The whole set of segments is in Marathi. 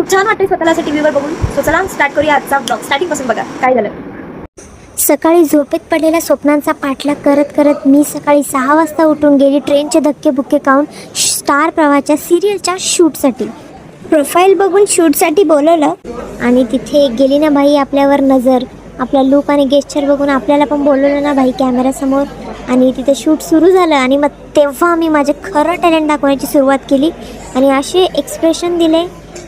खूप छान वाटते स्वतःला असं टीव्हीवर बघून. सो चला स्टार्ट करूया आजचा ब्लॉग. स्टार्टिंग पासून बघा काय झालं. सकाळी झोपेत पडलेल्या स्वप्नांचा पाठलाग करत करत मी सकाळी 6 वाजता उठून गेली ट्रेनचे धक्के खाऊन स्टार प्रवाहाच्या सिरियलच्या शूटसाठी. प्रोफाईल बघून शूटसाठी बोलवलं आणि तिथे गेली ना बाई आपल्यावर नजर. आपला लुक आणि गेस्चर बघून आपल्याला पण बोलवलं ना बाई कॅमेऱ्यासमोर. आणि तिथे शूट सुरू झालं आणि मग तेव्हा मी माझे खरं टॅलेंट दाखवण्याची सुरुवात केली आणि असे एक्सप्रेशन दिले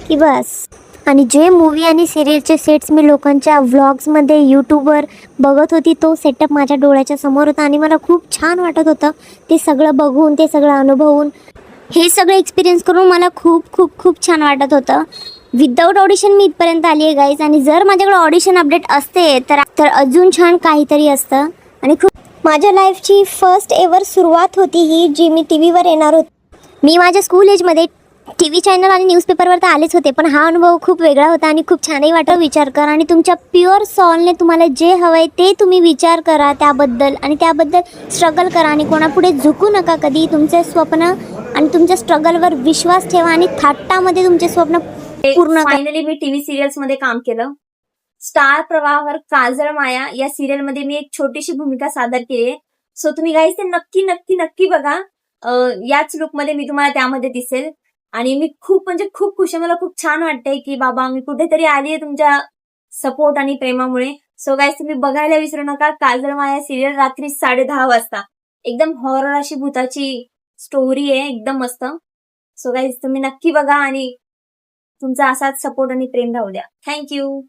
की बस. आणि जे मूवी आणि सिरियलचे सेट्स मी लोकांच्या व्लॉग्समध्ये यूट्यूबवर बघत होती तो सेटअप माझ्या डोळ्याच्या समोर होता आणि मला खूप छान वाटत होतं ते सगळं बघून, ते सगळं अनुभवून, हे सगळं एक्सपिरियन्स करून मला खूप खूप खूप छान वाटत होतं. विदाऊट ऑडिशन मी इथपर्यंत आली आहे गाईज. आणि जर माझ्याकडे ऑडिशन अपडेट असते तर अजून छान काहीतरी असतं. आणि खूप माझ्या लाईफची फर्स्ट एव्हर सुरुवात होती ही, जी मी टी व्हीवर येणार होती. मी माझ्या स्कूल एजमध्ये टी व्ही चॅनल आणि न्यूजपेपरवर तर आलेच होते, पण हा अनुभव खूप वेगळा होता आणि खूप छानही वाटतं. विचार करा आणि तुमच्या प्युअर सॉलने तुम्हाला जे हवं आहे ते तुम्ही विचार करा त्याबद्दल आणि त्याबद्दल स्ट्रगल करा आणि कोणापुढे झुकू नका कधी. तुमचे स्वप्न आणि तुमच्या स्ट्रगलवर विश्वास ठेवा आणि थाटामध्ये तुमचे स्वप्न पूर्ण करा. फायनली मी टीव्ही सिरियल्स मध्ये काम केलं. स्टार प्रवाहावर काजळ माया या सिरियल मध्ये मी एक छोटीशी भूमिका सादर केली. सो तुम्ही गाईज ते नक्की नक्की नक्की बघा. याच लुक मध्ये मी तुम्हाला त्यामध्ये दिसेल आणि मी खूप म्हणजे खूप खुश आहे. मला खूप छान वाटतंय की बाबा मी कुठेतरी आली आहे तुमच्या सपोर्ट आणि प्रेमामुळे. सो गाईज तुम्ही बघायला विसरू नका काजळ माया सिरियल रात्री 10:30 वाजता. एकदम हॉरर अशी भूताची स्टोरी आहे, एकदम मस्त. सो गाईज तुम्ही नक्की बघा आणि तुमचा असाच सपोर्ट आणि प्रेम राहू द्या. थँक्यू.